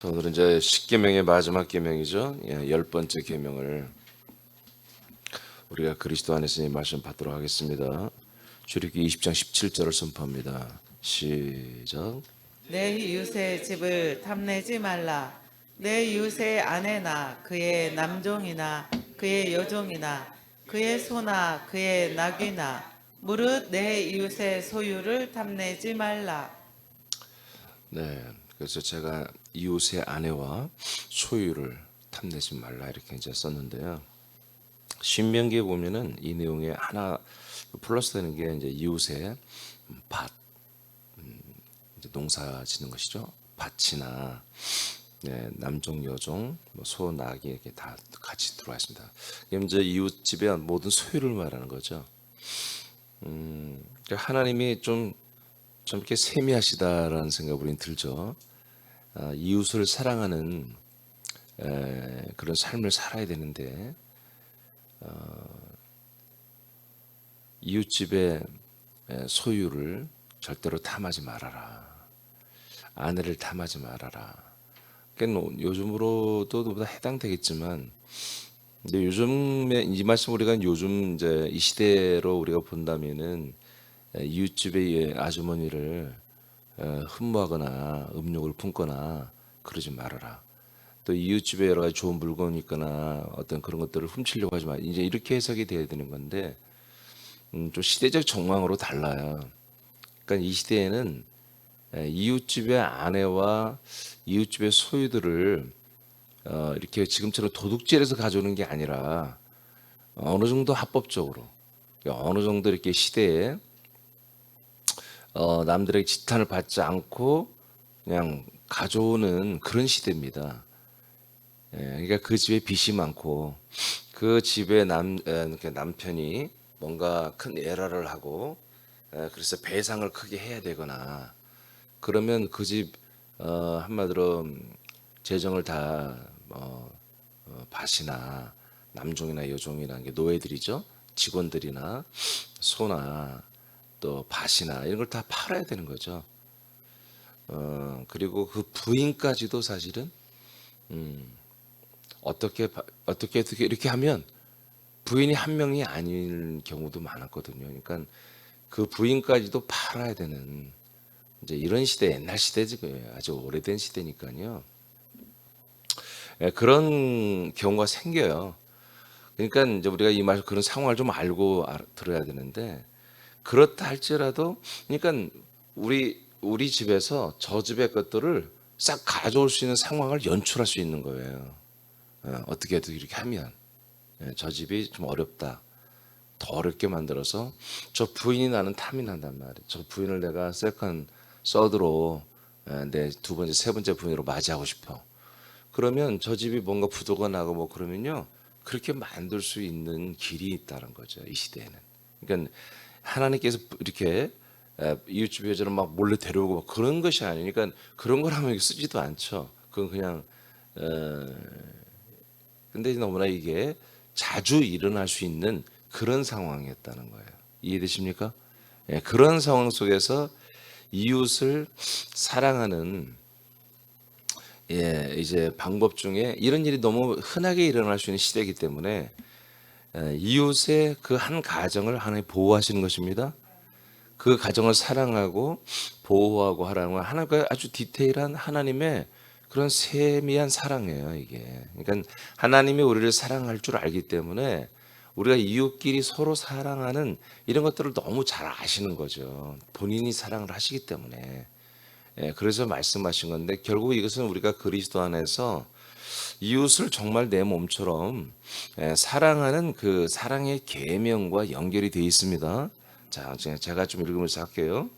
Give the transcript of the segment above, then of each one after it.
오늘은 이제 십계명의 마지막 계명이죠. 열 번째 계명을 우리가 그리스도 안에서 이 말씀 받도록 하겠습니다. 출애굽기 20장 17절을 선포합니다. 시작. 내 이웃의 집을 탐내지 말라. 내 이웃의 아내나 그의 남종이나 그의 여종이나 그의 소나 그의 낙이나 무릇 내 이웃의 소유를 탐내지 말라. 네, 그래서 제가 이웃의 아내와 소유를 탐내지 말라 이렇게 이제 썼는데요. 신명기에 보면은 이 내용에 하나 플러스되는 게 이제 이웃의 밭, 이제 농사 짓는 것이죠. 밭이나 남종, 여종, 소, 낙이 이렇게 다 같이 들어와 있습니다. 이게 이제 이웃 집의 모든 소유를 말하는 거죠. 그러니까 하나님이 좀 이렇게 세미하시다라는 생각이 우리는 들죠. 이웃을 사랑하는 그런 삶을 살아야 되는데 이웃집의 소유를 절대로 탐하지 말아라. 아내를 탐하지 말아라. 그러니까 요즘으로도 보다 해당되겠지만, 근데 요즘에 이 말씀 우리가 요즘 이제 이 시대로 우리가 본다면은 이웃집의 아주머니를 흠모하거나 음욕을 품거나 그러지 말아라. 또 이웃집에 여러 가지 좋은 물건이 있거나 어떤 그런 것들을 훔치려고 하지 마. 이제 이렇게 해석이 돼야 되는 건데 좀 시대적 정황으로 달라요. 그러니까 이 시대에는 이웃집의 아내와 이웃집의 소유들을 이렇게 지금처럼 도둑질해서 가져오는 게 아니라 어느 정도 합법적으로 어느 정도 이렇게 시대에 남들에게 지탄을 받지 않고 그냥 가져오는 그런 시대입니다. 그러니까 그 집에 빚이 많고 그 집에 그 남편이 뭔가 큰 에러를 하고 그래서 배상을 크게 해야 되거나 그러면 그 집 한마디로 재정을 다 밭이나 남종이나 여종이나 게 노예들이죠. 직원들이나 소나 또 밭이나 이런 걸 다 팔아야 되는 거죠. 그리고 그 부인까지도 사실은 어떻게 이렇게 하면 부인이 한 명이 아닌 경우도 많았거든요. 그러니까 그 부인까지도 팔아야 되는 이제 이런 시대, 옛날 시대지, 아주 오래된 시대니까요. 그런 경우가 생겨요. 그러니까 이제 우리가 이 말 그런 상황을 좀 알고 들어야 되는데 그렇다 할지라도 그러니까 우리 집에서 저 집의 것들을 싹 가져올 수 있는 상황을 연출할 수 있는 거예요. 어떻게 해도 이렇게 하면 저 집이 좀 어렵다. 더 어렵게 만들어서 저 부인이 나는 탐이 난단 말이에요. 저 부인을 내가 세컨 서드로 내 두 번째, 세 번째 부인으로 맞이하고 싶어. 그러면 저 집이 뭔가 부도가 나고 뭐 그러면요. 그렇게 만들 수 있는 길이 있다는 거죠. 이 시대에는. 그러니까 하나님께서 이렇게 이웃집 여자를 막 몰래 데려오고 막 그런 것이 아니니까 그런 걸 하면 쓰지도 않죠. 그건 그냥 근데 너무나 이게 자주 일어날 수 있는 그런 상황이었다는 거예요. 이해되십니까? 그런 상황 속에서 이웃을 사랑하는 이제 방법 중에 이런 일이 너무 흔하게 일어날 수 있는 시대이기 때문에 이웃의 그 한 가정을 하나님 보호하시는 것입니다. 그 가정을 사랑하고 보호하고 하라는 건 하나님과 아주 디테일한 하나님의 그런 세미한 사랑이에요, 이게. 그러니까 하나님이 우리를 사랑할 줄 알기 때문에 우리가 이웃끼리 서로 사랑하는 이런 것들을 너무 잘 아시는 거죠. 본인이 사랑을 하시기 때문에. 그래서 말씀하신 건데 결국 이것은 우리가 그리스도 안에서 이웃을 정말 내 몸처럼 사랑하는 그 사랑의 계명과 연결이 되어 있습니다. 자, 제가 좀 읽으면서 할게요.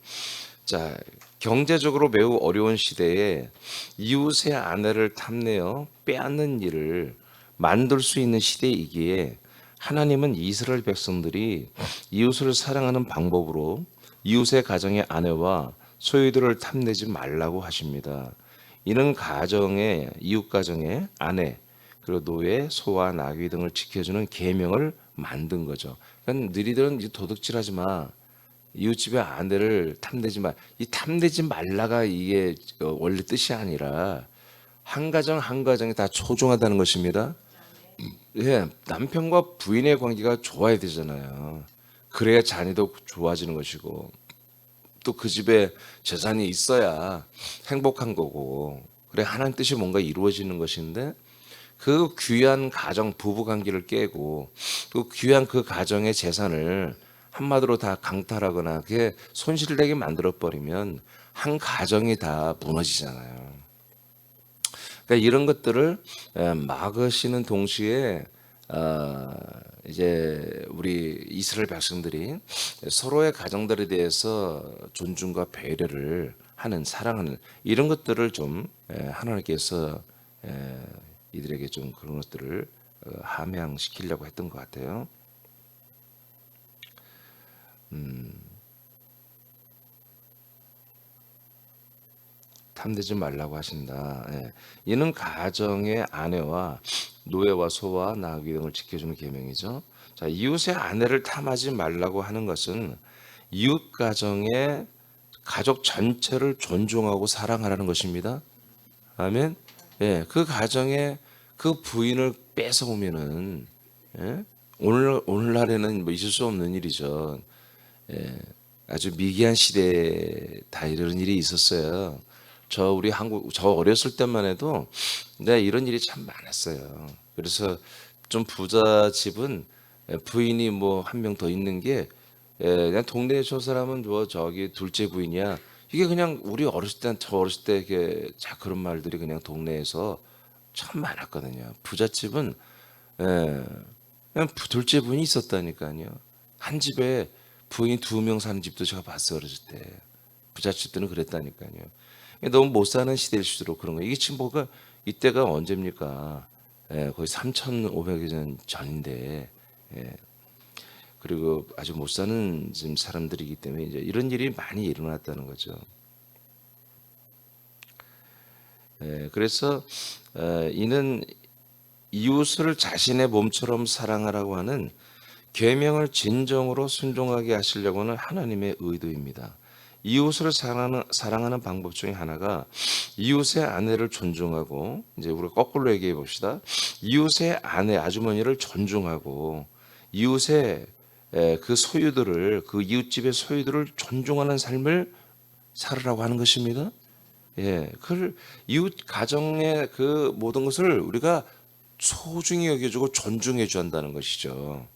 자, 경제적으로 매우 어려운 시대에 이웃의 아내를 탐내어 빼앗는 일을 만들 수 있는 시대이기에 하나님은 이스라엘 백성들이 이웃을 사랑하는 방법으로 이웃의 가정의 아내와 소유들을 탐내지 말라고 하십니다. 이는 가정의 이웃 가정의 아내 그리고 노예, 소와 나귀 등을 지켜주는 계명을 만든 거죠. 그러니까 너희들은 도둑질하지 마. 이웃집의 아내를 탐내지 마. 이 탐내지 말라가 이게 원래 뜻이 아니라 한 가정 한 가정이 다 소중하다는 것입니다. 예, 남편과 부인의 관계가 좋아야 되잖아요. 그래야 자녀도 좋아지는 것이고 또 그 집에 재산이 있어야 행복한 거고 그래 하나님 뜻이 뭔가 이루어지는 것인데 그 귀한 가정 부부 관계를 깨고 또 귀한 그 가정의 재산을 한마디로 다 강탈하거나 그게 손실되게 만들어 버리면 한 가정이 다 무너지잖아요. 그러니까 이런 것들을 막으시는 동시에 이제 우리 이스라엘 백성들이 서로의 가정들에 대해서 존중과 배려를 하는 사랑하는 이런 것들을 좀 하나님께서 이들에게 좀 그런 것들을 함양시키려고 했던 것 같아요. 탐내지 말라고 하신다. 예. 이는 가정의 아내와 노예와 소와 나귀 등을 지켜주는 계명이죠. 자, 이웃의 아내를 탐하지 말라고 하는 것은 이웃 가정의 가족 전체를 존중하고 사랑하라는 것입니다. 아멘. 예, 그 가정에 그 부인을 뺏어 오면은 예? 오늘날에는 뭐 있을 수 없는 일이죠. 예, 아주 미개한 시대에 다 이런 일이 있었어요. 우리 한국 저 어렸을 때만 해도 내가 이런 일이 참 많았어요. 그래서 좀 부자 집은 부인이 뭐 한 명 더 있는 게 그냥 동네에 저 사람은 뭐 저기 둘째 부인이야. 이게 그냥 우리 어렸을 때 저 어렸을 때 이게 자 그런 말들이 그냥 동네에서 참 많았거든요. 부잣집은 그냥 둘째 부인이 있었다니까요. 한 집에 부인이 2명 사는 집도 제가 봤어요 어렸을 때. 부잣집들은 그랬다니까요. 너무 못 사는 시대일수록 그런 거예요. 이게 지금 뭐가 이때가 언제입니까? 거의 3,500년 전인데 그리고 아주 못 사는 지금 사람들이기 때문에 이제 이런 일이 많이 일어났다는 거죠. 그래서 이는 이웃을 자신의 몸처럼 사랑하라고 하는 계명을 진정으로 순종하게 하시려고 하는 하나님의 의도입니다. 이웃을 사랑하는 방법 중에 하나가 이웃의 아내를 존중하고 이제 우리가 거꾸로 얘기해 봅시다. 이웃의 아내 아주머니를 존중하고 이웃의 그 소유들을 그 이웃집의 소유들을 존중하는 삶을 살으라고 하는 것입니다. 예, 그 이웃 가정의 그 모든 것을 우리가 소중히 여겨주고 존중해 줘야 한다는 것이죠.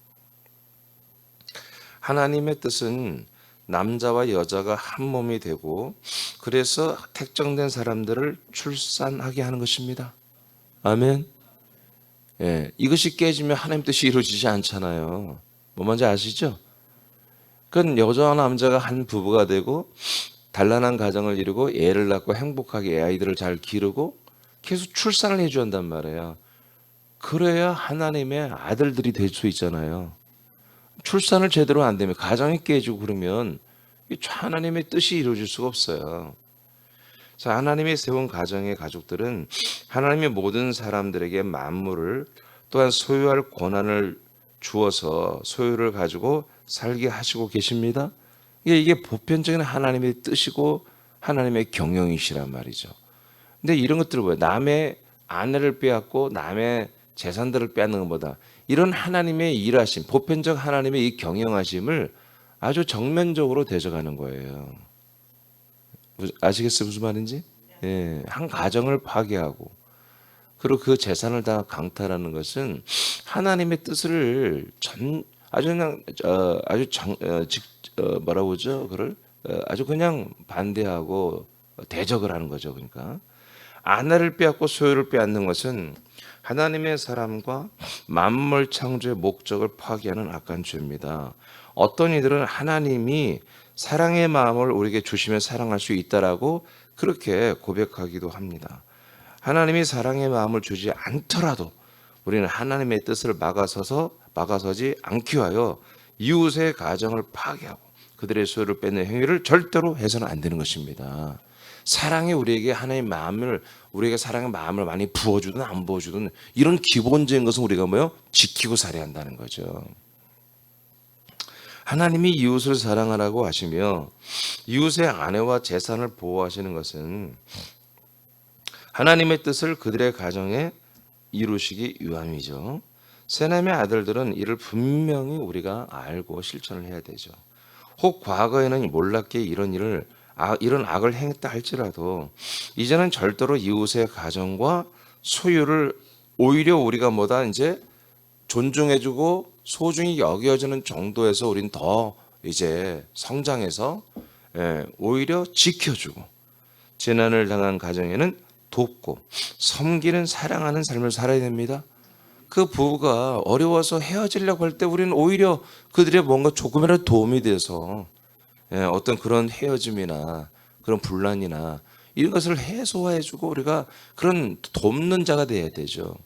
하나님의 뜻은 남자와 여자가 한 몸이 되고 그래서 택정된 사람들을 출산하게 하는 것입니다. 아멘. 예, 이것이 깨지면 하나님 뜻이 이루어지지 않잖아요. 뭐 뭔지 아시죠? 그건 여자와 남자가 한 부부가 되고 단란한 가정을 이루고 애를 낳고 행복하게 애 아이들을 잘 기르고 계속 출산을 해줘야 한단 말이에요. 그래야 하나님의 아들들이 될 수 있잖아요. 출산을 제대로 안 되면 가정이 깨지고 그러면 하나님의 뜻이 이루어질 수가 없어요. 자, 하나님이 세운 가정의 가족들은 하나님의 모든 사람들에게 만물을 또한 소유할 권한을 주어서 소유를 가지고 살게 하시고 계십니다. 이게 보편적인 하나님의 뜻이고 하나님의 경영이시란 말이죠. 근데 이런 것들을 뭐예요? 남의 아내를 빼앗고 남의 재산들을 빼앗는 것보다 이런 하나님의 일하심, 보편적 하나님의 이 경영하심을 아주 정면적으로 대적하는 거예요. 아시겠어요? 무슨 말인지? 예, 한 가정을 파괴하고 그리고 그 재산을 다 강탈하는 것은 하나님의 뜻을 아주 그냥 뭐라고 그러죠? 그를 아주 그냥 반대하고 대적을 하는 거죠. 그러니까 아내를 빼앗고 소유를 빼앗는 것은 하나님의 사람과 만물 창조의 목적을 파괴하는 악한 죄입니다. 어떤 이들은 하나님이 사랑의 마음을 우리에게 주시면 사랑할 수 있다라고 그렇게 고백하기도 합니다. 하나님이 사랑의 마음을 주지 않더라도 우리는 하나님의 뜻을 막아서지 않기 위하여 이웃의 가정을 파괴하고 그들의 소유를 뺏는 행위를 절대로 해서는 안 되는 것입니다. 사랑이 우리에게 하나님의 마음을 우리에게 사랑의 마음을 많이 부어주든 안 부어주든 이런 기본적인 것은 우리가 지키고 살아야 한다는 거죠. 하나님이 이웃을 사랑하라고 하시며 이웃의 아내와 재산을 보호하시는 것은 하나님의 뜻을 그들의 가정에 이루시기 위함이죠. 세 남의 아들들은 이를 분명히 우리가 알고 실천을 해야 되죠. 혹 과거에는 몰랐기에 이런 악을 행했다 할지라도 이제는 절대로 이웃의 가정과 소유를 오히려 우리가 뭐다 이제 존중해주고 소중히 여겨지는 정도에서 우린 더 이제 성장해서 오히려 지켜주고 재난을 당한 가정에는 돕고 섬기는 사랑하는 삶을 살아야 됩니다. 그 부부가 어려워서 헤어지려고 할 때 우리는 오히려 그들의 뭔가 조금이라도 도움이 돼서 어떤 그런 헤어짐이나 그런 분란이나 이런 것을 해소해주고 우리가 그런 돕는 자가 돼야 되죠.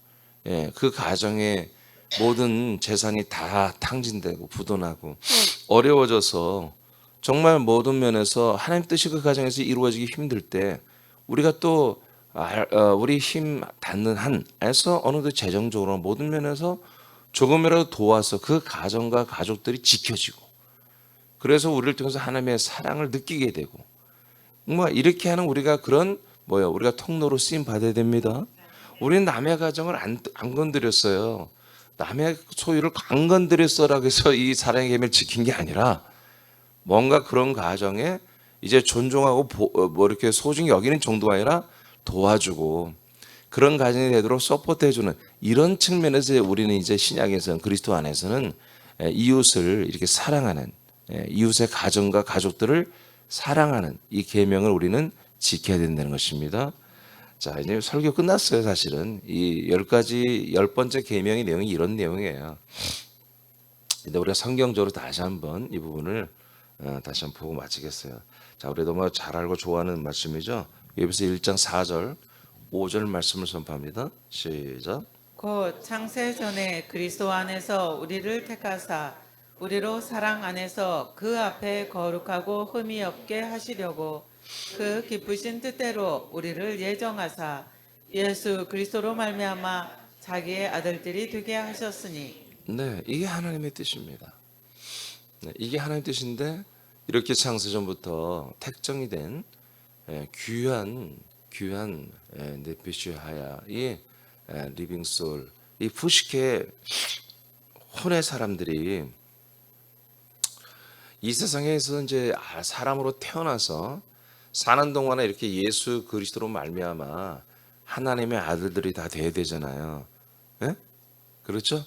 그 가정의 모든 재산이 다 탕진되고 부도나고 어려워져서 정말 모든 면에서 하나님 뜻이 그 가정에서 이루어지기 힘들 때 우리가 또 우리 힘 닿는 한에서 어느 정도 재정적으로 모든 면에서 조금이라도 도와서 그 가정과 가족들이 지켜지고 그래서 우리를 통해서 하나님의 사랑을 느끼게 되고 뭐 이렇게 하는 우리가 그런 우리가 통로로 쓰임 받아야 됩니다. 우리는 남의 가정을 안 건드렸어요. 남의 소유를 안 건드렸어라고 해서 이 사랑의 계명을 지킨 게 아니라 뭔가 그런 가정에 이제 존중하고 이렇게 소중히 여기는 정도가 아니라 도와주고 그런 가정이 되도록 서포트해주는 이런 측면에서 우리는 이제 신약에서는 그리스도 안에서는 이웃을 이렇게 사랑하는 이웃의 가정과 가족들을 사랑하는 이 계명을 우리는 지켜야 된다는 것입니다. 자, 이제 설교 끝났어요. 사실은 이 10번째 계명의 내용이 이런 내용이에요. 근데 우리가 성경적으로 다시 한번 이 부분을 다시 한번 보고 마치겠어요. 자, 우리 너무 잘 알고 좋아하는 말씀이죠. 에베소 1장 4절 5절 말씀을 선포합니다. 시작. 곧 창세 전에 그리스도 안에서 우리를 택하사 우리로 사랑 안에서 그 앞에 거룩하고 흠이 없게 하시려고 그 기쁘신 뜻대로 우리를 예정하사 예수 그리스도로 말미암아 자기의 아들들이 되게 하셨으니. 네, 이게 하나님의 뜻입니다. 네, 이게 하나님의 뜻인데 이렇게 창세전부터 택정이 된 귀한 네피시하야 이 리빙 소울 이 푸시케 혼의 사람들이 이 세상에서 이제 사람으로 태어나서 사는 동안에 이렇게 예수 그리스도로 말미암아 하나님의 아들들이 다 돼야 되잖아요. 예? 그렇죠?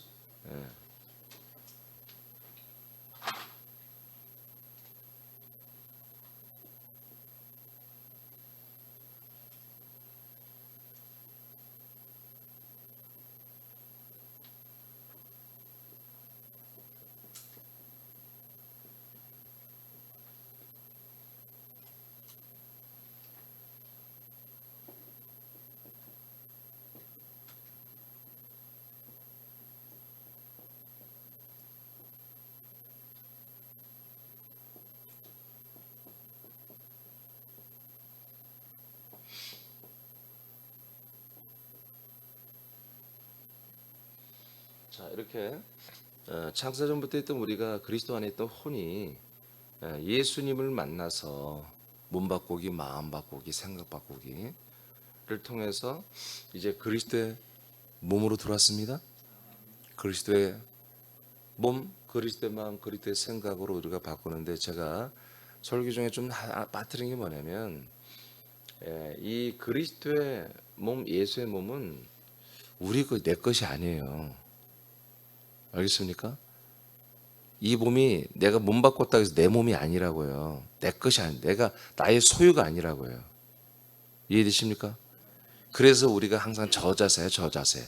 자, 이렇게 창세전부터 있던 우리가 그리스도 안에 있던 혼이 예수님을 만나서 몸 바꾸기, 마음 바꾸기, 생각 바꾸기를 통해서 이제 그리스도의 몸으로 들어왔습니다. 그리스도의 몸, 그리스도의 마음, 그리스도의 생각으로 우리가 바꾸는데 제가 설교 중에 좀 빠뜨린 게 뭐냐면 이 그리스도의 몸, 예수의 몸은 내 것이 아니에요. 알겠습니까? 이 몸이 내가 몸 바꿨다고 해서 내 몸이 아니라고요. 내 것이 아니, 나의 소유가 아니라고요. 이해되십니까? 그래서 우리가 항상 저 자세.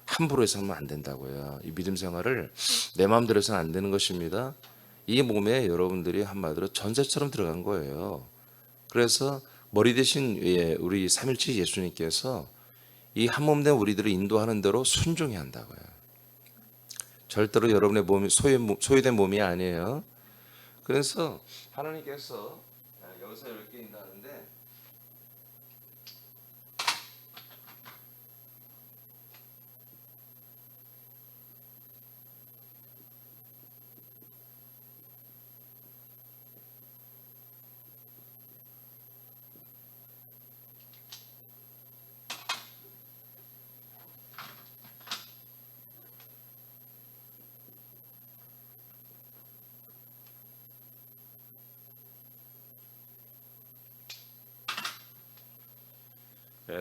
함부로 해서는 안 된다고요. 이 믿음 생활을 내 마음대로 해서는 안 되는 것입니다. 이 몸에 여러분들이 한마디로 전세처럼 들어간 거예요. 그래서 머리 대신 우리 삼일체 예수님께서 이 한 몸 된 우리들을 인도하는 대로 순종해야 한다고요. 절대로 여러분의 몸이 소유된 몸이 아니에요. 그래서 하나님께서 여기서 이렇게 인다는데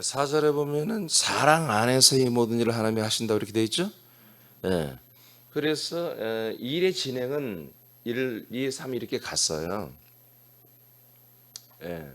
4절에 보면은 사랑 안에서 이 모든 일을 하나님이 하신다고 이렇게 돼 있죠. 예. 그래서 일의 진행은 1, 2, 3 이렇게 갔어요. 예.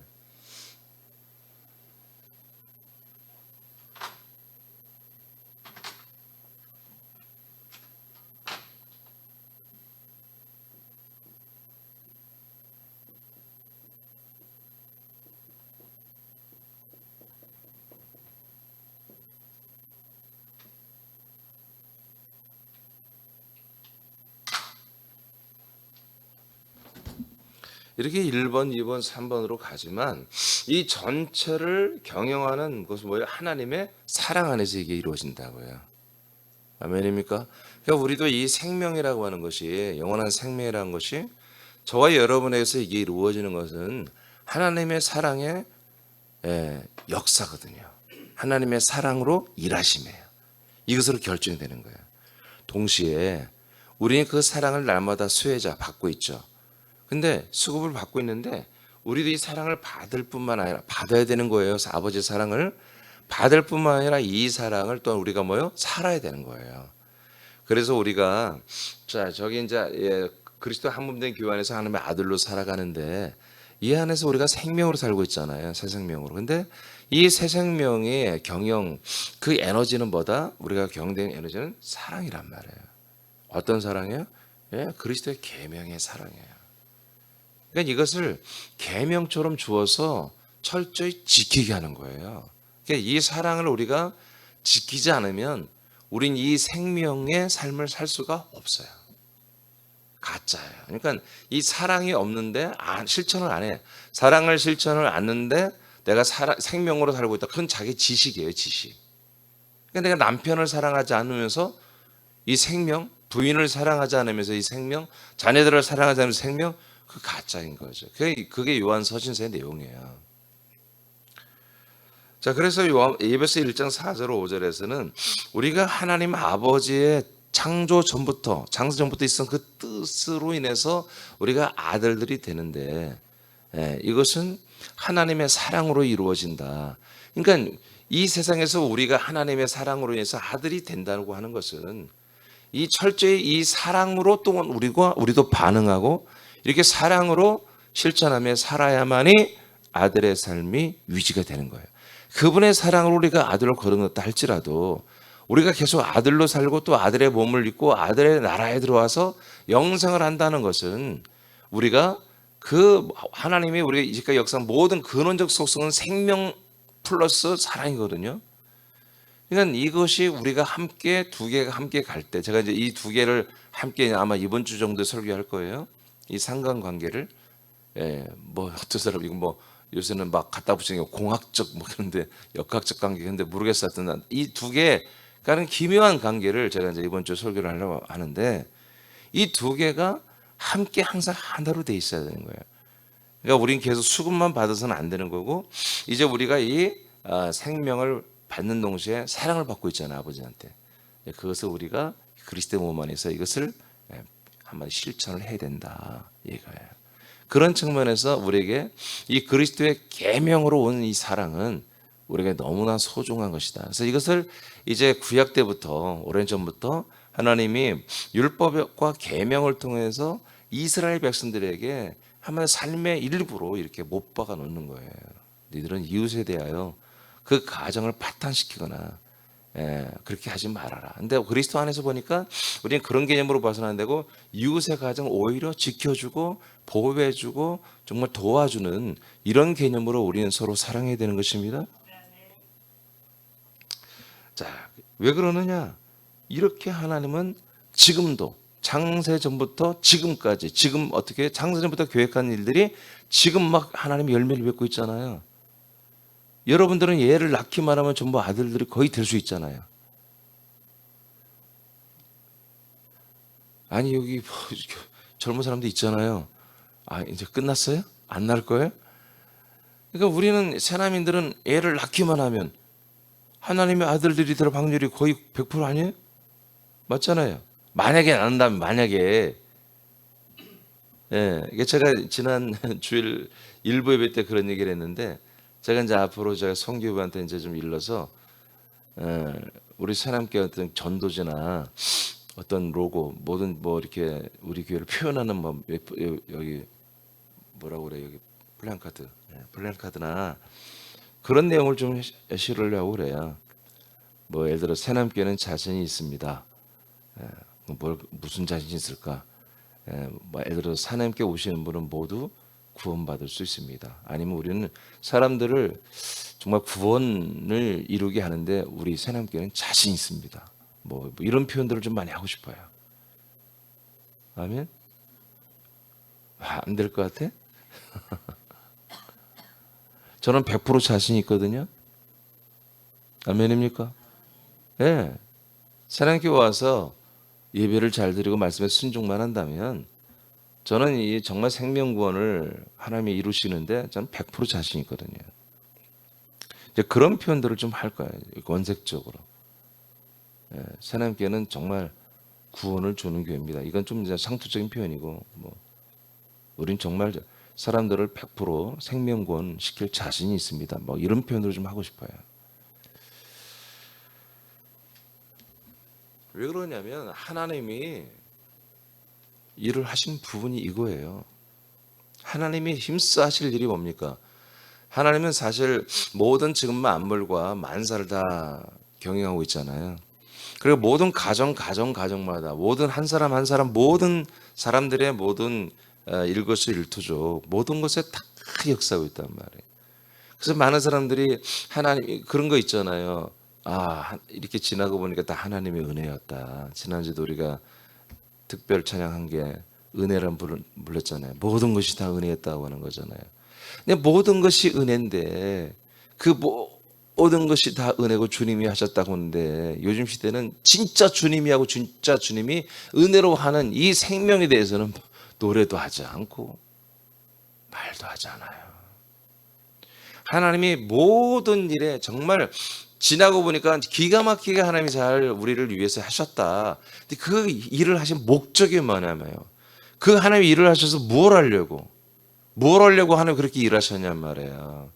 이렇게 1번, 2번, 3번으로 가지만 이 전체를 경영하는 것은 뭐예요? 하나님의 사랑 안에서 이게 이루어진다고요. 아멘입니까? 그러니까 우리도 이 생명이라고 하는 것이 영원한 생명이라는 것이 저와 여러분에게서 이게 이루어지는 것은 하나님의 사랑의 역사거든요. 하나님의 사랑으로 일하심이에요. 이것으로 결정되는 거예요. 동시에 우리는 그 사랑을 날마다 수혜자 받고 있죠. 근데 수급을 받고 있는데 우리도 이 사랑을 받을 뿐만 아니라 받아야 되는 거예요. 아버지의 사랑을 받을 뿐만 아니라 이 사랑을 또한 우리가 뭐요? 살아야 되는 거예요. 그래서 우리가 자 저기 이제 그리스도 한 몸 된 교회 안에서 하나님의 아들로 살아가는데 이 안에서 우리가 생명으로 살고 있잖아요. 새 생명으로. 근데 이 새 생명의 경영 그 에너지는 뭐다? 우리가 경영된 에너지는 사랑이란 말이에요. 어떤 사랑이에요? 예, 그리스도의 계명의 사랑이에요. 그러니까 이것을 계명처럼 주어서 철저히 지키게 하는 거예요. 그러니까 이 사랑을 우리가 지키지 않으면 우린 이 생명의 삶을 살 수가 없어요. 가짜예요. 그러니까 이 사랑이 없는데 실천을 안 해. 사랑을 실천을 않는데 내가 생명으로 살고 있다. 그건 자기 지식이에요, 지식. 그러니까 내가 남편을 사랑하지 않으면서 이 생명, 부인을 사랑하지 않으면서 이 생명, 자녀들을 사랑하지 않으면서 생명, 그 가짜인 거죠. 그게 요한 서신서의 내용이에요. 자, 그래서 에베소 1장 4절 5절에서는 우리가 하나님 아버지의 창조 전부터 있었던 그 뜻으로 인해서 우리가 아들들이 되는데 이것은 하나님의 사랑으로 이루어진다. 그러니까 이 세상에서 우리가 하나님의 사랑으로 인해서 아들이 된다고 하는 것은 이 철저히 이 사랑으로 또 우리도 반응하고 이렇게 사랑으로 실천하며 살아야만이 아들의 삶이 유지가 되는 거예요. 그분의 사랑으로 우리가 아들로 거듭났다 할지라도 우리가 계속 아들로 살고 또 아들의 몸을 입고 아들의 나라에 들어와서 영생을 한다는 것은 우리가 그 하나님이 우리가 이제까지 역사한 모든 근원적 속성은 생명 플러스 사랑이거든요. 그러니까 이것이 우리가 함께 두 개가 함께 갈 때 제가 이제 이 두 개를 함께 아마 이번 주 정도 설교할 거예요. 이 상관관계를 뭐 어떤 사람 이거 뭐 요새는 막 갖다 붙이는 게 공학적 뭐 그런데 역학적 관계 근데 모르겠어. 하여튼 이 두 개가는 기묘한 관계를 제가 이제 이번 주 설교를 하려고 하는데 이 두 개가 함께 항상 하나로 돼 있어야 되는 거예요. 그러니까 우리는 계속 수급만 받아서는 안 되는 거고 이제 우리가 이 생명을 받는 동시에 사랑을 받고 있잖아요. 아버지한테. 그것을 우리가 그리스도의 몸 안에서 이것을 한번 실천을 해야 된다. 이거예요. 그런 측면에서 우리에게 이 그리스도의 계명으로 온 이 사랑은 우리에게 너무나 소중한 것이다. 그래서 이것을 이제 구약 때부터 오랜 전부터 하나님이 율법과 계명을 통해서 이스라엘 백성들에게 한번 삶의 일부로 이렇게 못 박아 놓는 거예요. 너희들은 이웃에 대하여 그 가정을 파탄시키거나 그렇게 하지 말아라. 근데 그리스도 안에서 보니까 우리는 그런 개념으로 봐서는 안 되고 이웃의 가정을 오히려 지켜주고 보호해주고 정말 도와주는 이런 개념으로 우리는 서로 사랑해야 되는 것입니다. 자, 왜 그러느냐? 이렇게 하나님은 지금도 창세 전부터 지금까지 지금 어떻게 창세 전부터 계획한 일들이 지금 막 하나님의 열매를 맺고 있잖아요. 여러분들은 얘를 낳기만 하면 전부 아들들이 거의 될 수 있잖아요. 아니 여기 뭐 젊은 사람도 있잖아요. 아 이제 끝났어요? 안 낳을 거예요? 그러니까 우리는 새남인들은 애를 낳기만 하면 하나님의 아들들이 될 확률이 거의 100% 아니에요? 맞잖아요. 만약에 낳는다면 만약에 이게 제가 지난 주일 일부 예배 때 그런 얘기를 했는데 제가 이제 앞으로 제가 성교부한테 이제 좀 일러서 우리 새남교 어떤 전도지나 어떤 로고 모든 뭐 이렇게 우리 교회를 표현하는 뭐 여기 뭐라고 그래 여기 플랜카드 플랜카드나 그런 내용을 좀 실으려고 그래요. 뭐 예를 들어 새남교는 자신이 있습니다. 무슨 자신이 있을까? 뭐 예를 들어 새남교 오시는 분은 모두 구원받을 수 있습니다. 아니면 우리는 사람들을 정말 구원을 이루게 하는데 우리 새남교는 자신 있습니다. 뭐 이런 표현들을 좀 많이 하고 싶어요. 아멘? 안 될 것 같아? 저는 100% 자신 있거든요. 아멘입니까? 네. 새남교 와서 예배를 잘 드리고 말씀에 순종만 한다면 저는 이 정말 생명구원을 하나님이 이루시는데 저는 100% 자신 있거든요. 이제 그런 표현들을 좀 할 거예요. 원색적으로. 새남교는 정말 구원을 주는 교회입니다. 이건 좀 이제 상투적인 표현이고, 뭐 우린 정말 사람들을 100% 생명구원 시킬 자신이 있습니다. 뭐 이런 표현으로 좀 하고 싶어요. 왜 그러냐면 하나님이 일을 하신 부분이 이거예요. 하나님이 힘써 하실 일이 뭡니까? 하나님은 사실 모든 지금 만물과 만사를 다 경영하고 있잖아요. 그리고 모든 가정마다 모든 한 사람 한 사람 모든 사람들의 모든 일거수일투족 모든 것에 다 역사하고 있단 말이에요. 그래서 많은 사람들이 하나님 그런 거 있잖아요. 아 이렇게 지나고 보니까 다 하나님의 은혜였다. 지난주도 우리가 특별 찬양한 게 은혜란 불렀잖아요. 모든 것이 다 은혜였다고 하는 거잖아요. 근데 모든 것이 은혜인데 그 모든 것이 다 은혜고 주님이 하셨다고 하는데 요즘 시대는 진짜 주님이 하고 진짜 주님이 은혜로 하는 이 생명에 대해서는 노래도 하지 않고 말도 하지 않아요. 하나님이 모든 일에 정말 지나고 보니까 기가 막히게 하나님이 잘 우리를 위해서 하셨다. 근데 그 일을 하신 목적이 뭐냐면요. 그 하나님이 일을 하셔서 뭘 하려고 하나님 그렇게 일하셨냔 말이에요.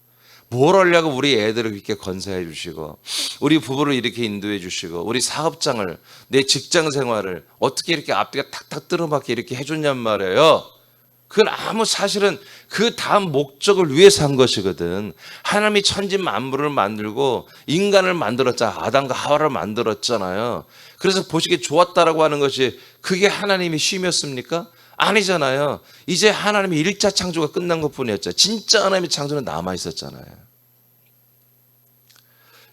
뭘 하려고 우리 애들을 이렇게 건사해 주시고 우리 부부를 이렇게 인도해 주시고 우리 사업장을 내 직장 생활을 어떻게 이렇게 앞뒤가 탁탁 들어맞게 이렇게 해줬냔 말이에요. 그건 아무 사실은 그 다음 목적을 위해서 한 것이거든. 하나님이 천지 만물을 만들고 인간을 만들었잖아. 아담과 하와를 만들었잖아요. 그래서 보시기에 좋았다라고 하는 것이 그게 하나님의 쉼이었습니까? 아니잖아요. 이제 하나님의 1차 창조가 끝난 것뿐이었죠. 진짜 하나님의 창조는 남아 있었잖아요.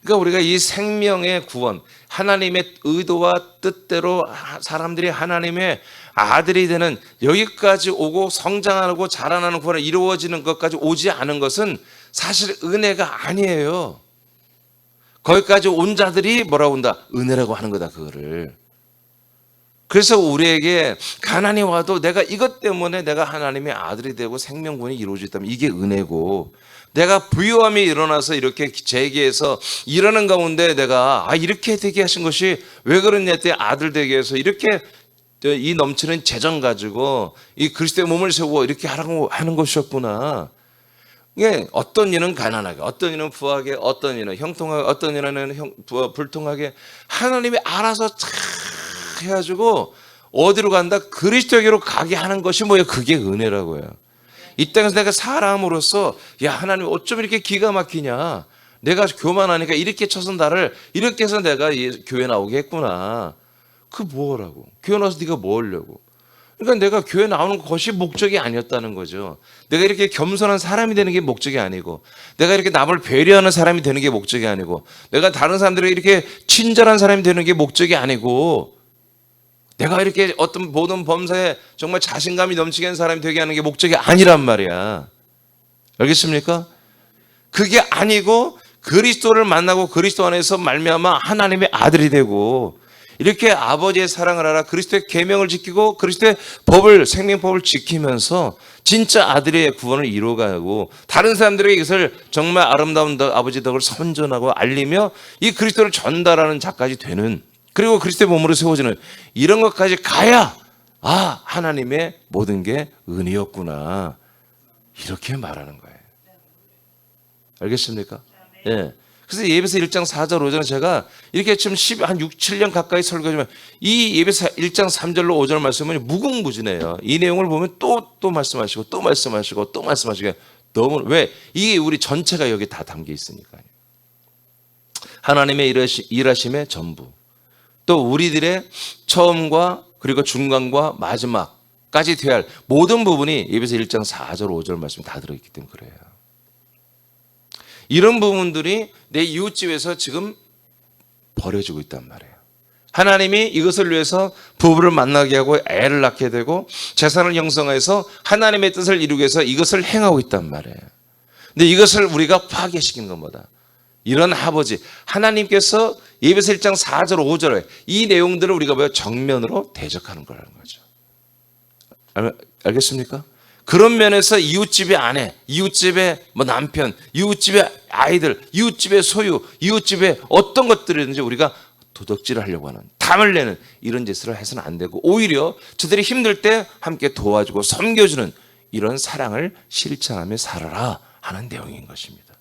그러니까 우리가 이 생명의 구원, 하나님의 의도와 뜻대로 사람들이 하나님의 아들이 되는 여기까지 오고 성장하고 자라나는 구원이 이루어지는 것까지 오지 않은 것은 사실 은혜가 아니에요. 거기까지 온 자들이 뭐라고 한다? 은혜라고 하는 거다, 그거를. 그래서 우리에게 가난이 와도 내가 이것 때문에 내가 하나님의 아들이 되고 생명구원이 이루어졌다면 이게 은혜고, 내가 부유함이 일어나서 이렇게 재기해서 일하는 가운데 내가 이렇게 되게 하신 것이 왜 그러냐 했더니 아들 되게 해서 이렇게 이 넘치는 재정 가지고 이 그리스도의 몸을 세우고 이렇게 하라고 하는 것이었구나. 이게 어떤 이는 가난하게, 어떤 이는 부하게, 어떤 이는 형통하게, 어떤 이는 불통하게 하나님이 알아서 참 해가지고 어디로 간다? 그리스도에게로 가게 하는 것이 뭐예요? 그게 은혜라고요. 이 땅에서 내가 사람으로서 야 하나님 어쩜 이렇게 기가 막히냐, 내가 교만하니까 이렇게 쳐서 나를 이렇게 해서 내가 교회 나오게 했구나. 그 뭐라고? 교회 나와서 네가 뭐 하려고? 그러니까 내가 교회 나오는 것이 목적이 아니었다는 거죠. 내가 이렇게 겸손한 사람이 되는 게 목적이 아니고, 내가 이렇게 남을 배려하는 사람이 되는 게 목적이 아니고, 내가 다른 사람들에게 이렇게 친절한 사람이 되는 게 목적이 아니고, 내가 이렇게 어떤 모든 범사에 정말 자신감이 넘치게 하는 사람이 되게 하는 게 목적이 아니란 말이야. 알겠습니까? 그게 아니고 그리스도를 만나고 그리스도 안에서 말미암아 하나님의 아들이 되고, 이렇게 아버지의 사랑을 알아 그리스도의 계명을 지키고 그리스도의 법을, 생명법을 지키면서 진짜 아들의 구원을 이루어가고 다른 사람들에게 이것을 정말 아름다운 아버지 덕을 선전하고 알리며 이 그리스도를 전달하는 자까지 되는, 그리고 그리스도의 몸으로 세워지는 이런 것까지 가야 하나님의 모든 게 은혜였구나, 이렇게 말하는 거예요. 알겠습니까? 예. 그래서 예배서 1장 4절 5절은 제가 이렇게 지금 한 6, 7년 가까이 설교하지만 이 예배서 1장 3절로 5절 말씀은 무궁무진해요. 이 내용을 보면 또 말씀하시고 또 말씀하시고 또 말씀하시고 너무 왜? 이게 우리 전체가 여기 다 담겨 있으니까요. 하나님의 일하심의 전부. 또 우리들의 처음과 그리고 중간과 마지막까지 되어야 할 모든 부분이 예배서 1장 4절 5절 말씀이 다 들어있기 때문에 그래요. 이런 부분들이 내 이웃집에서 지금 버려지고 있단 말이에요. 하나님이 이것을 위해서 부부를 만나게 하고 애를 낳게 되고 재산을 형성해서 하나님의 뜻을 이루기 위해서 이것을 행하고 있단 말이에요. 근데 이것을 우리가 파괴시키는 것보다 이런 아버지 하나님께서 예배서 1장 4절 5절에 이 내용들을 우리가 정면으로 대적하는 거라는 거죠. 알겠습니까? 그런 면에서 이웃집의 아내, 이웃집의 남편, 이웃집의 아이들, 이웃집의 소유, 이웃집의 어떤 것들이든지 우리가 도덕질을 하려고 하는, 탐을 내는 이런 짓을 해서는 안 되고 오히려 저들이 힘들 때 함께 도와주고 섬겨주는 이런 사랑을 실천하며 살아라 하는 내용인 것입니다.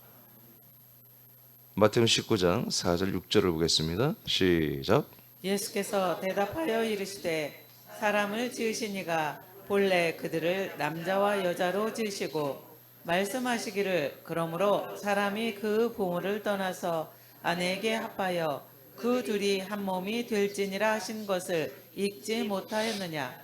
마태복음 19장 4절 6절을 보겠습니다. 시작. 예수께서 대답하여 이르시되 사람을 지으시니가 본래 그들을 남자와 여자로 지으시고 말씀하시기를 그러므로 사람이 그 부모를 떠나서 아내에게 합하여 그 둘이 한 몸이 될지니라 하신 것을 읽지 못하였느냐.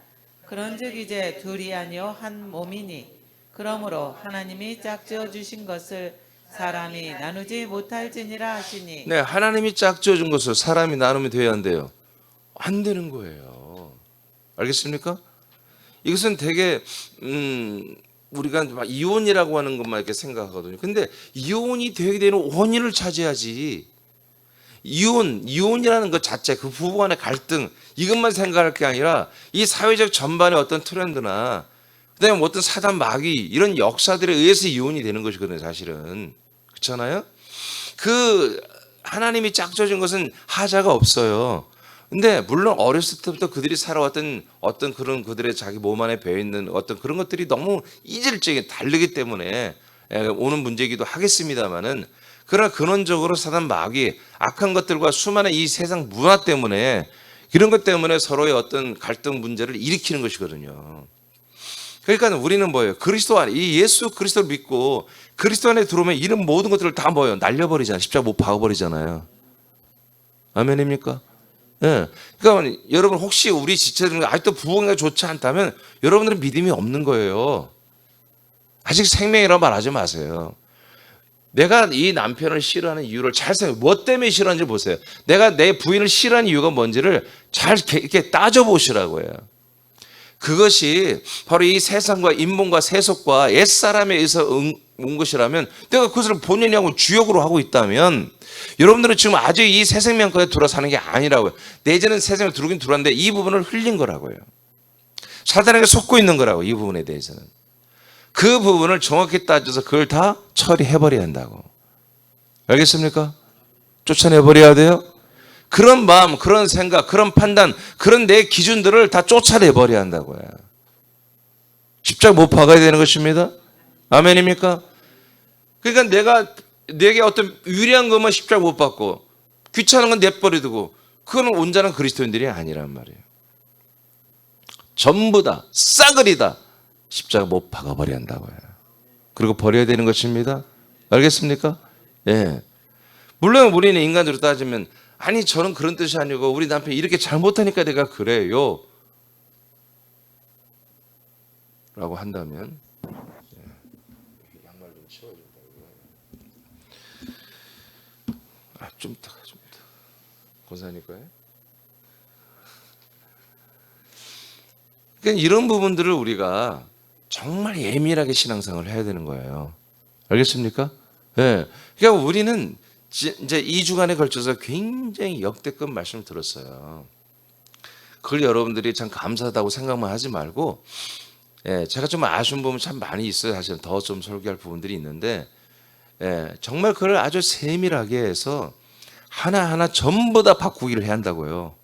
그런즉 이제 둘이 아니요 한 몸이니 그러므로 하나님이 짝지어 주신 것을 사람이 나누지 못할지니라 하시니. 네, 하나님이 짝지어 준 것을 사람이 나누면 돼야 한대요. 안 되는 거예요. 알겠습니까? 이것은 되게 우리가 이혼이라고 하는 것만 이렇게 생각하거든요. 근데 이혼이 되게 되는 원인을 찾아야지. 이혼이라는 것 자체, 그 부부 간의 갈등 이것만 생각할 게 아니라 이 사회적 전반의 어떤 트렌드나 그다음에 어떤 사단 마귀 이런 역사들에 의해서 이혼이 되는 것이거든요. 사실은 그렇잖아요. 그 하나님이 짝져준 것은 하자가 없어요. 근데 물론 어렸을 때부터 그들이 살아왔던 어떤 그런 그들의 자기 몸 안에 배어 있는 어떤 그런 것들이 너무 이질적인 다르기 때문에 오는 문제이기도 하겠습니다만은 그러나 근원적으로 사단 마귀 악한 것들과 수많은 이 세상 문화 때문에 이런 것 때문에 서로의 어떤 갈등 문제를 일으키는 것이거든요. 그러니까 우리는 뭐예요? 그리스도 안에 이 예수 그리스도를 믿고 그리스도 안에 들어오면 이런 모든 것들을 다 뭐예요? 날려버리잖아요. 십자가 못 박아버리잖아요. 아멘입니까? 예. 그러니까 여러분 혹시 우리 지체들은 아직도 부흥이 좋지 않다면 여러분들은 믿음이 없는 거예요. 아직 생명이라고 말하지 마세요. 내가 이 남편을 싫어하는 이유를 잘 생각해. 뭐 때문에 싫어하는지 보세요. 내가 내 부인을 싫어하는 이유가 뭔지를 잘 이렇게 따져보시라고요. 그것이 바로 이 세상과 인본과 세속과 옛사람에 의해서 온 것이라면 내가 그것을 본연이 하고 주역으로 하고 있다면 여러분들은 지금 아주 이 새 생명까지 들어 사는 게 아니라고요. 내재는 새 생명 들어오긴 들어왔는데 이 부분을 흘린 거라고요. 사단에게 속고 있는 거라고. 이 부분에 대해서는 그 부분을 정확히 따져서 그걸 다 처리해버려야 한다고. 알겠습니까? 쫓아내버려야 돼요. 그런 마음, 그런 생각, 그런 판단, 그런 내 기준들을 다 쫓아내버려야 한다고요. 십자가 못 박아야 되는 것입니다. 아멘입니까? 그러니까 내게 어떤 유리한 것만 십자가 못 박고 귀찮은 건 내버려두고 그거는 온전한 그리스도인들이 아니란 말이에요. 전부 다 싸그리 다 십자가 못 박아버려야 한다고요. 그리고 버려야 되는 것입니다. 알겠습니까? 예. 물론 우리는 인간으로 따지면 아니 저는 그런 뜻이 아니고 우리 남편이 이렇게 잘못하니까 내가 그래요 라고 한다면 양말 좀 치워준다고요. 좀 이따가 권사님 거예요? 그러니까 이런 부분들을 우리가 정말 예민하게 신앙생활을 해야 되는 거예요. 알겠습니까? 예. 그러니까 우리는 이제 2주간에 걸쳐서 굉장히 역대급 말씀을 들었어요. 그걸 여러분들이 참 감사하다고 생각만 하지 말고, 예, 제가 좀 아쉬운 부분 참 많이 있어요. 사실은 더 좀 설교할 부분들이 있는데, 예, 정말 그걸 아주 세밀하게 해서 하나하나 전부 다 바꾸기를 해야 한다고요.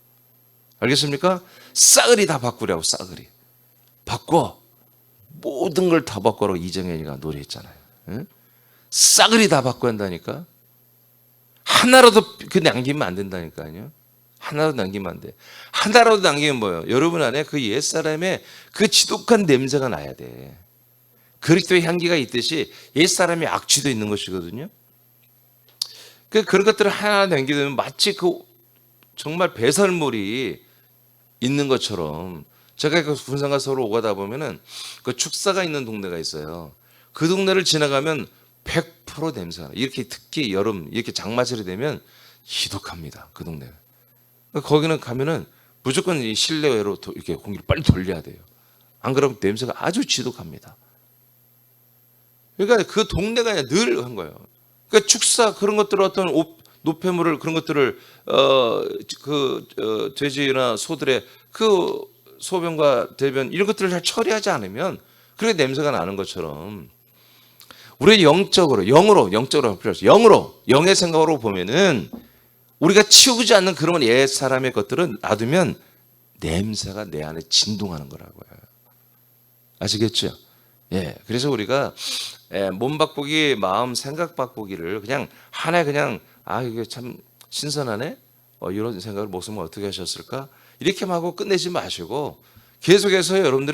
알겠습니까? 싸그리 다 바꾸라고, 싸그리. 바꿔. 모든 걸 다 바꾸라고 이정현이가 노래했잖아요. 예? 싸그리 다 바꿔야 한다니까. 하나라도 그 남기면 안 된다니까요. 하나라도 남기면 안 돼. 하나라도 남기면 뭐예요? 여러분 안에 그 옛사람의 그 지독한 냄새가 나야 돼. 그리스도의 향기가 있듯이 옛사람의 악취도 있는 것이거든요. 그런 것들을 하나 남기면 마치 그 정말 배설물이 있는 것처럼, 제가 그 군산가 서로 오가다 보면은 그 축사가 있는 동네가 있어요. 그 동네를 지나가면 100% 냄새가 나. 이렇게 특히 여름 이렇게 장마철이 되면 지독합니다. 그 동네가. 거기는 가면은 무조건 이 실내외로 이렇게 공기를 빨리 돌려야 돼요. 안 그러면 냄새가 아주 지독합니다. 그러니까 그 동네가 늘 한 거예요. 그러니까 축사 그런 것들을 어떤 노폐물을 그런 것들을 돼지나 소들의 그 소변과 대변 이런 것들을 잘 처리하지 않으면 그렇게 냄새가 나는 것처럼 우리 영적으로 영의 생각으로 보면은 우리가 치우지 않는 그런 옛 사람의 것들은 놔두면 냄새가 내 안에 진동하는 거라고요. 아시겠죠? 예. 그래서 우리가 몸 바꾸기, 마음 생각 바꾸기를 그냥 하나에 그냥 이게 참 신선하네. 이런 생각을 목사님 어떻게 하셨을까? 이렇게만 하고 끝내지 마시고 계속해서 여러분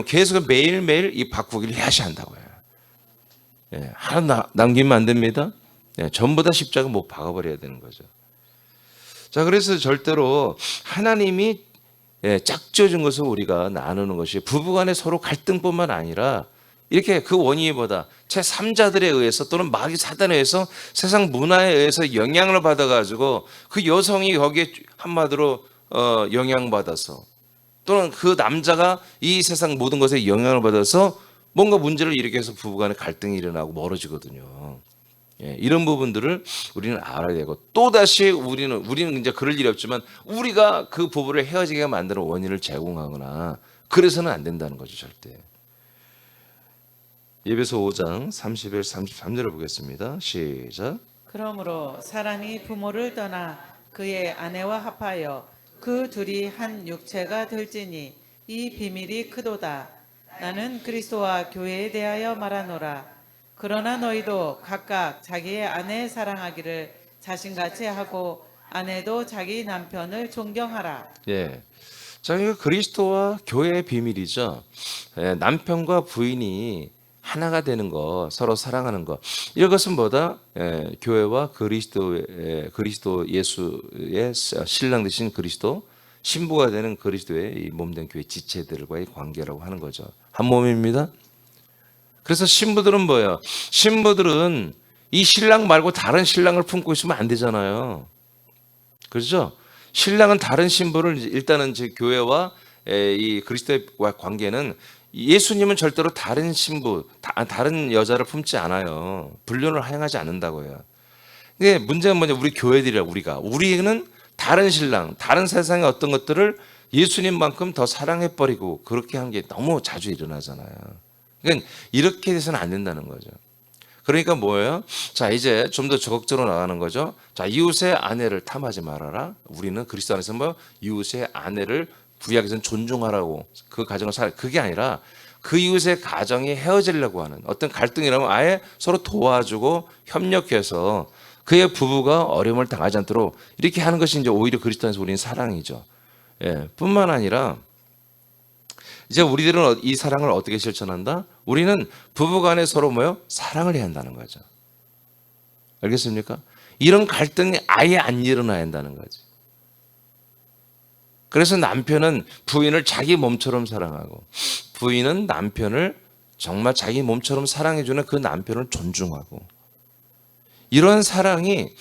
계속 매일매일 이 바꾸기를 하셔야 한다고요. 예, 하나 남기면 안 됩니다. 예, 전부 다 십자가 못 박아버려야 되는 거죠. 자, 그래서 절대로 하나님이 짝지어준 것을 우리가 나누는 것이 부부간에 서로 갈등뿐만 아니라 이렇게 그 원인이 뭐다? 제3자들에 의해서 또는 마귀 사단에 의해서 세상 문화에 의해서 영향을 받아가지고 그 여성이 거기에 한마디로 영향받아서 또는 그 남자가 이 세상 모든 것에 영향을 받아서 뭔가 문제를 일으켜서 부부간에 갈등이 일어나고 멀어지거든요. 예, 이런 부분들을 우리는 알아야 되고 또다시 우리는 이제 그럴 일이 없지만 우리가 그 부부를 헤어지게 만드는 원인을 제공하거나 그래서는 안 된다는 거죠, 절대. 에베소 5장 30절 33절을 보겠습니다. 시작. 그러므로 사람이 부모를 떠나 그의 아내와 합하여 그 둘이 한 육체가 될지니 이 비밀이 크도다. 나는 그리스도와 교회에 대하여 말하노라. 그러나 너희도 각각 자기의 아내 사랑하기를 자신같이 하고 아내도 자기 남편을 존경하라. 예. 자, 이거 그리스도와 교회의 비밀이죠. 남편과 부인이 하나가 되는 거, 서로 사랑하는 거. 이것은 뭐다? 교회와 그리스도 예수의 신랑 되신 그리스도, 신부가 되는 그리스도의 이 몸된 교회 지체들과의 관계라고 하는 거죠. 한 몸입니다. 그래서 신부들은 뭐예요? 신부들은 이 신랑 말고 다른 신랑을 품고 있으면 안 되잖아요. 그렇죠? 신랑은 다른 신부를 일단은 제 교회와 이 그리스도와 관계는 예수님은 절대로 다른 신부, 다른 여자를 품지 않아요. 불륜을 행하지 않는다고요. 근데 문제는 뭐냐? 우리 교회들이라 우리는 다른 신랑, 다른 세상의 어떤 것들을 예수님만큼 더 사랑해버리고 그렇게 한 게 너무 자주 일어나잖아요. 그러니까 이렇게 해서는 안 된다는 거죠. 그러니까 뭐예요? 자, 이제 좀 더 적극적으로 나가는 거죠. 자, 이웃의 아내를 탐하지 말아라. 우리는 그리스도 안에서 뭐 이웃의 아내를 구약에서는 존중하라고 그 가정을 그게 아니라 그 이웃의 가정이 헤어지려고 하는 어떤 갈등이라면 아예 서로 도와주고 협력해서 그의 부부가 어려움을 당하지 않도록 이렇게 하는 것이 이제 오히려 그리스도 안에서 우리는 사랑이죠. 예, 뿐만 아니라 이제 우리들은 이 사랑을 어떻게 실천한다? 우리는 부부간에 서로 사랑을 해야 한다는 거죠. 알겠습니까? 이런 갈등이 아예 안 일어나야 한다는 거지. 그래서 남편은 부인을 자기 몸처럼 사랑하고 부인은 남편을 정말 자기 몸처럼 사랑해주는 그 남편을 존중하고 이런 사랑이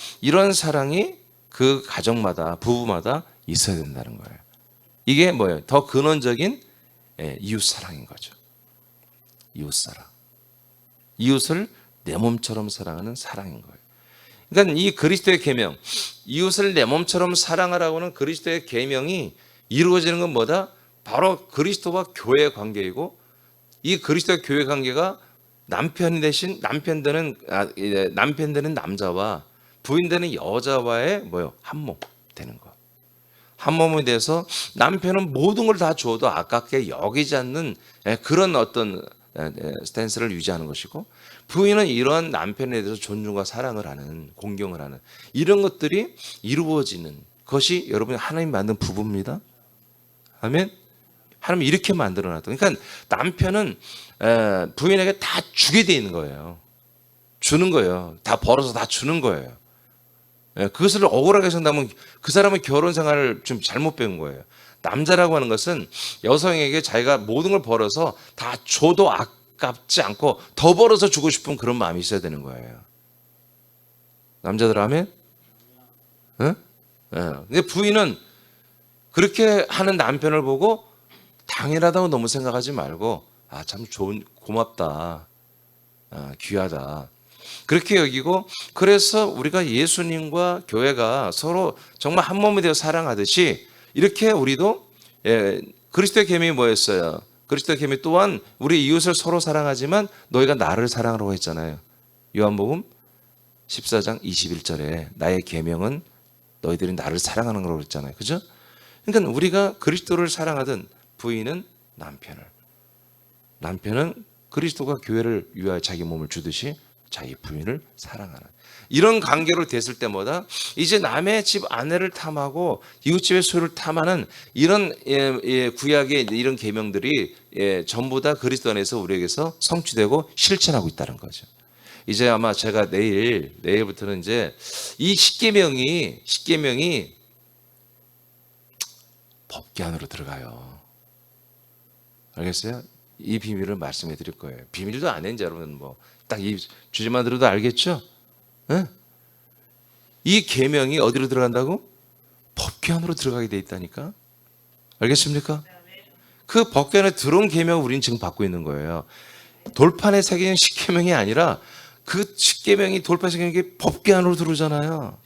그 가정마다 부부마다 있어야 된다는 거예요. 이게 뭐예요? 더 근원적인 이웃 사랑인 거죠. 이웃 사랑. 이웃을 내 몸처럼 사랑하는 사랑인 거예요. 그러니까 이 그리스도의 계명, 이웃을 내 몸처럼 사랑하라고는 그리스도의 계명이 이루어지는 건 뭐다? 바로 그리스도와 교회의 관계이고 이 그리스도의 교회 관계가 남편 되는 남자와 부인 되는 여자와의 한 몸 되는 거. 한 몸이 돼서 남편은 모든 걸 다 줘도 아깝게 여기지 않는 그런 어떤 스탠스를 유지하는 것이고, 부인은 이러한 남편에 대해서 존중과 사랑을 하는, 공경을 하는 이런 것들이 이루어지는 것이 여러분 하나님 만든 부부입니다. 아멘. 하나님 이렇게 만들어놨다. 그러니까 남편은 부인에게 다 주게 돼 있는 거예요. 주는 거예요. 다 벌어서 다 주는 거예요. 그것을 억울하게 생각하면 그 사람은 결혼 생활을 좀 잘못 배운 거예요. 남자라고 하는 것은 여성에게 자기가 모든 걸 벌어서 다 줘도 아깝지 않고 더 벌어서 주고 싶은 그런 마음이 있어야 되는 거예요. 남자들 하면? 응? 근데 부인은 그렇게 하는 남편을 보고 당연하다고 너무 생각하지 말고, 아, 참 좋은, 고맙다. 귀하다. 그렇게 여기고, 그래서 우리가 예수님과 교회가 서로 정말 한 몸이 되어 사랑하듯이 이렇게 우리도 그리스도의 계명이 뭐였어요? 그리스도의 계명 또한 우리 이웃을 서로 사랑하지만 너희가 나를 사랑하라고 했잖아요. 요한복음 14장 21절에 나의 계명은 너희들이 나를 사랑하는 거라고 그랬잖아요. 그죠? 그러니까 우리가 그리스도를 사랑하든 부인은 남편은 그리스도가 교회를 위하여 자기 몸을 주듯이 자기 부인을 사랑하는 이런 관계로 됐을 때마다 이제 남의 집 아내를 탐하고 이웃집의 소유를 탐하는 이런 구약의 이런 계명들이 전부 다 그리스도 안에서 우리에게서 성취되고 실천하고 있다는 거죠. 이제 아마 제가 내일부터는 이제 이 십계명이 법궤 안으로 들어가요. 알겠어요? 이 비밀을 말씀해 드릴 거예요. 비밀도 아닌지 여러분 뭐 딱 이 주제만 들어도 알겠죠? 네? 이 계명이 어디로 들어간다고? 법궤 안으로 들어가게 돼 있다니까. 알겠습니까? 그 법궤 안에 들어온 계명을 우리는 지금 받고 있는 거예요. 돌판에 새겨진 십계명이 아니라 그 십계명이 돌판에 새겨진 게 법궤 안으로 들어오잖아요.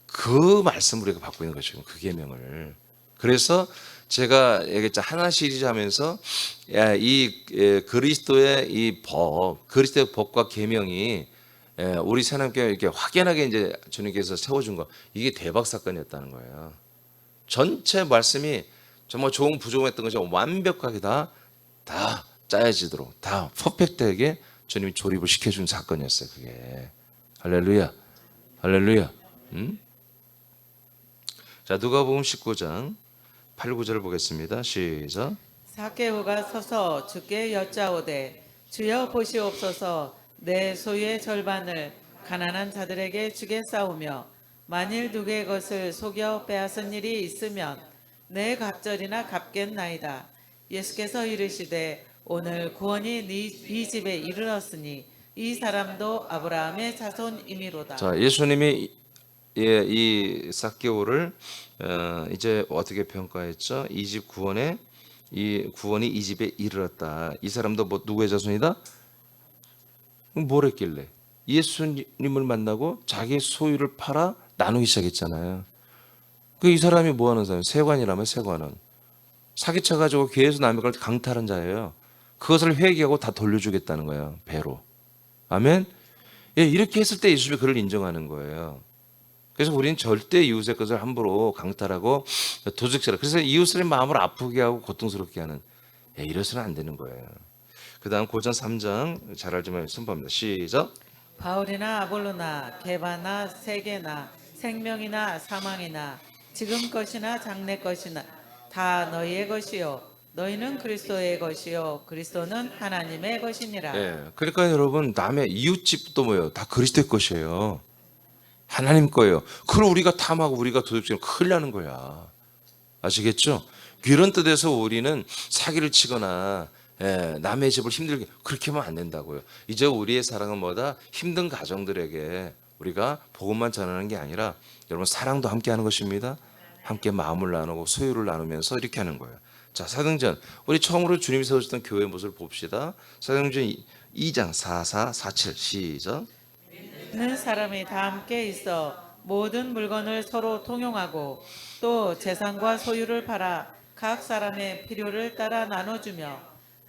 그 말씀을 우리가 받고 있는 거죠. 그 계명을. 그래서 제가 얘기했죠. 하나 시리즈 하면서 이 그리스도의 이 법, 그리스도의 법과 계명이 우리 새하나님께 이렇게 확연하게 이제 주님께서 세워준 거, 이게 대박 사건이었다는 거예요. 전체 말씀이 정말 좋은 부족했던 것이 완벽하게 다 짜여지도록 다 퍼펙트하게 주님이 조립을 시켜준 사건이었어요. 그게 할렐루야, 할렐루야. 자, 누가복음 19장 8, 9절을 보겠습니다. 시작. 사케오가 서서 주께 여짜오되 주여 보시옵소서 내 소유의 절반을 가난한 자들에게 주겠사오며 만일 누구의 것을 속여 빼앗은 일이 있으면 내 갑절이나 갚겠나이다. 예수께서 이르시되 오늘 구원이 네 집에 이르렀으니 이 사람도 아브라함의 자손이미로다. 자, 예수님이 이 삭개오를 이제 어떻게 평가했죠? 이 집 구원이 이 집에 이르렀다. 이 사람도 뭐 누구의 자손이다? 뭘 했길래? 예수님을 만나고 자기 소유를 팔아 나누기 시작했잖아요. 그 이 사람이 뭐 하는 사람? 세관이라면 세관은 사기쳐 가지고 교회에서 남의 걸 강탈한 자예요. 그것을 회개하고 다 돌려주겠다는 거예요. 배로. 아멘. 이렇게 했을 때 예수님이 그를 인정하는 거예요. 그래서 우리는 절대 이웃의 것을 함부로 강탈하고 도둑질하고, 그래서 이웃의 마음을 아프게 하고 고통스럽게 하는, 이래서는 안 되는 거예요. 그 다음 고전 3장 잘 알지만 선포합니다. 시작. 바울이나 아볼로나 게바나 세게나 생명이나 사망이나 지금 것이나 장래 것이나 다 너희의 것이요 너희는 그리스도의 것이요 그리스도는 하나님의 것이니라. 그러니까 여러분, 남의 이웃집도 뭐예요? 다 그리스도의 것이에요. 하나님 거예요. 그걸 우리가 탐하고 우리가 도둑질하면 큰일 나는 거야. 아시겠죠? 이런 뜻에서 우리는 사기를 치거나 남의 집을 힘들게 그렇게 하면 안 된다고요. 이제 우리의 사랑은 뭐다? 힘든 가정들에게 우리가 복음만 전하는 게 아니라 여러분 사랑도 함께 하는 것입니다. 함께 마음을 나누고 소유를 나누면서 이렇게 하는 거예요. 자, 사도행전 우리 처음으로 주님이 세우셨던 교회의 모습을 봅시다. 사도행전 2장 44, 47 시작. 있는 사람이 다 함께 있어 모든 물건을 서로 통용하고 또 재산과 소유를 팔아 각 사람의 필요를 따라 나눠주며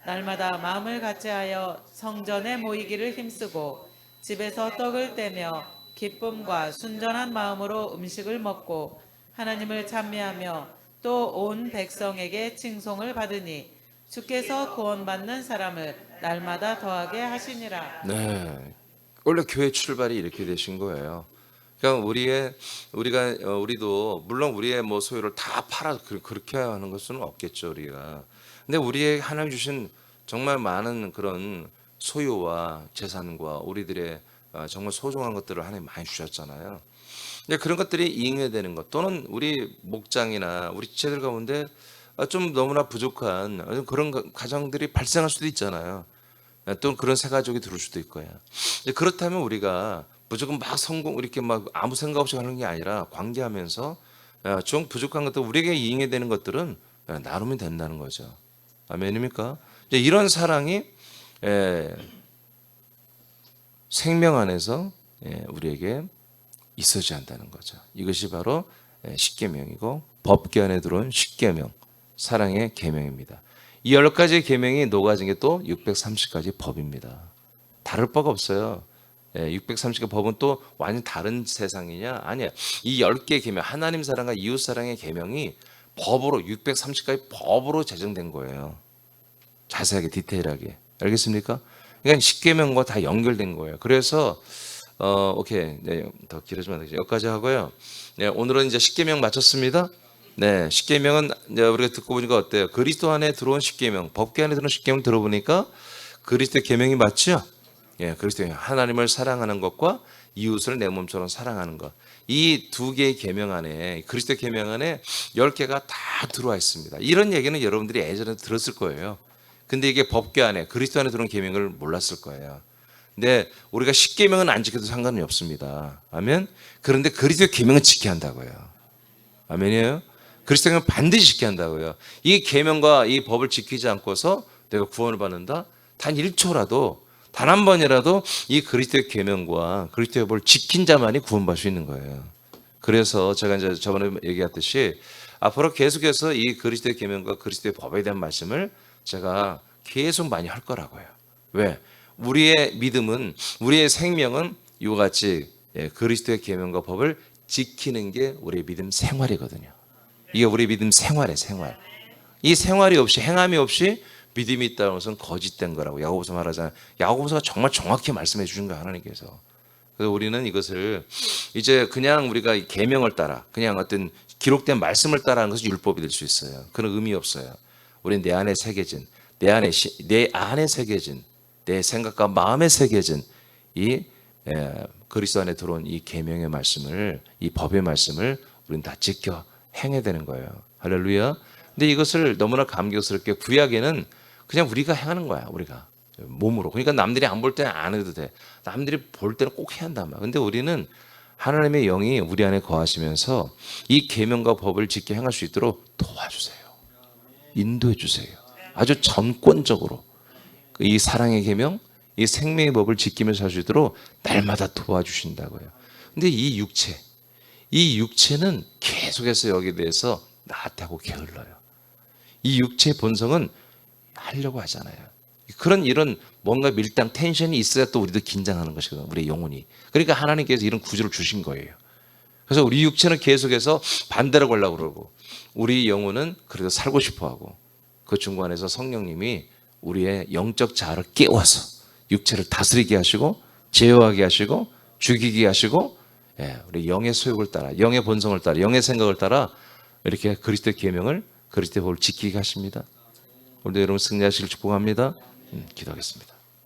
날마다 마음을 같이하여 성전에 모이기를 힘쓰고 집에서 떡을 떼며 기쁨과 순전한 마음으로 음식을 먹고 하나님을 찬미하며 또 온 백성에게 칭송을 받으니 주께서 구원받는 사람을 날마다 더하게 하시니라. 네, 원래 교회 출발이 이렇게 되신 거예요. 그러니까 우리도 물론 우리의 뭐 소유를 다 팔아 그렇게 하는 것은 없겠죠 우리가. 근데 우리의 하나님 주신 정말 많은 그런 소유와 재산과 우리들의 정말 소중한 것들을 하나님 많이 주셨잖아요. 근데 그런 것들이 잉여되는 것 또는 우리 목장이나 우리 지체들 가운데 좀 너무나 부족한 그런 가정들이 발생할 수도 있잖아요. 또 그런 새 가족이 들을 수도 있고요. 그렇다면 우리가 무조건 막 성공 이렇게 막 아무 생각 없이 하는 게 아니라 관계하면서 좀 부족한 것들 우리에게 이행되는 것들은 나누면 된다는 거죠. 아멘입니까? 이제 이런 사랑이 생명 안에서 우리에게 있어져야 한다는 거죠. 이것이 바로 십계명이고 법궤 안에 들어온 십계명 사랑의 계명입니다. 이 10가지 계명이 녹아진 게 또 630가지 법입니다. 다를 바가 없어요. 630개 법은 또 완전 다른 세상이냐? 아니야. 이 10개 계명, 하나님 사랑과 이웃 사랑의 계명이 법으로 630가지 법으로 제정된 거예요. 자세하게 디테일하게. 알겠습니까? 그러니까 10계명과 다 연결된 거예요. 그래서 오케이. 네, 더 길어지면 안 되죠. 여기까지 하고요. 네, 오늘은 이제 10계명 마쳤습니다. 네, 10계명은 우리가 듣고 보니까 어때요? 그리스도 안에 들어온 10계명, 법궤 안에 들어온 10계명 들어보니까 그리스도의 계명이 맞죠? 예, 그리스도의 하나님을 사랑하는 것과 이웃을 내 몸처럼 사랑하는 것. 이 두 개의 계명 안에 그리스도의 계명 안에 10개가 다 들어와 있습니다. 이런 얘기는 여러분들이 예전에 들었을 거예요. 근데 이게 법궤 안에 그리스도 안에 들어온 계명을 몰랐을 거예요. 근데 우리가 10계명은 안 지켜도 상관이 없습니다. 아멘. 그런데 그리스도의 계명은 지켜야 한다고요. 아멘이에요. 그리스도의 계명은 반드시 지켜야 한다고요. 이 계명과 이 법을 지키지 않고서 내가 구원을 받는다? 단 1초라도 단 한 번이라도 이 그리스도의 계명과 그리스도의 법을 지킨 자만이 구원받을 수 있는 거예요. 그래서 제가 이제 저번에 얘기했듯이 앞으로 계속해서 이 그리스도의 계명과 그리스도의 법에 대한 말씀을 제가 계속 많이 할 거라고요. 왜? 우리의 믿음은 우리의 생명은 이와 같이 그리스도의 계명과 법을 지키는 게 우리의 믿음 생활이거든요. 이게 우리 믿음 생활이에요, 생활. 이 생활이 없이 행함이 없이 믿음이 있다는 것은 거짓된 거라고 야고보서 말하잖아요. 야고보서가 정말 정확히 말씀해 주신 거예요, 하나님께서. 그래서 우리는 이것을 이제 그냥 우리가 계명을 따라 그냥 어떤 기록된 말씀을 따라하는 것이 율법이 될 수 있어요. 그런 의미 없어요. 우리는 내 안에 새겨진 내 안에 새겨진 내 생각과 마음에 새겨진 이 그리스도 안에 들어온 이 계명의 말씀을 이 법의 말씀을 우리는 다 지켜 행해야 되는 거예요. 할렐루야. 근데 이것을 너무나 감격스럽게 구약에는 그냥 우리가 행하는 거야. 우리가 몸으로. 그러니까 남들이 안 볼 때는 안 해도 돼. 남들이 볼 때는 꼭 해야 한단 말이야. 근데 우리는 하나님의 영이 우리 안에 거하시면서 이 계명과 법을 지켜 행할 수 있도록 도와주세요. 인도해 주세요. 아주 전권적으로 이 사랑의 계명, 이 생명의 법을 지키면서 살 수 있도록 날마다 도와주신다고요. 근데 이 육체는 계속해서 여기에 대해서 나한테하고 게을러요. 이 육체의 본성은 하려고 하잖아요. 이런 뭔가 밀당 텐션이 있어야 또 우리도 긴장하는 것이거든요. 우리의 영혼이. 그러니까 하나님께서 이런 구조를 주신 거예요. 그래서 우리 육체는 계속해서 반대로 가려고 그러고 우리 영혼은 그래도 살고 싶어하고 그 중간에서 성령님이 우리의 영적 자아를 깨워서 육체를 다스리게 하시고 제어하게 하시고 죽이게 하시고 우리 영의 소욕을 따라 영의 본성을 따라 영의 생각을 따라 이렇게 그리스도의 계명을 그리스도의 법을 지키게 하십니다. 오늘도 여러분 승리하시길 축복합니다. 기도하겠습니다.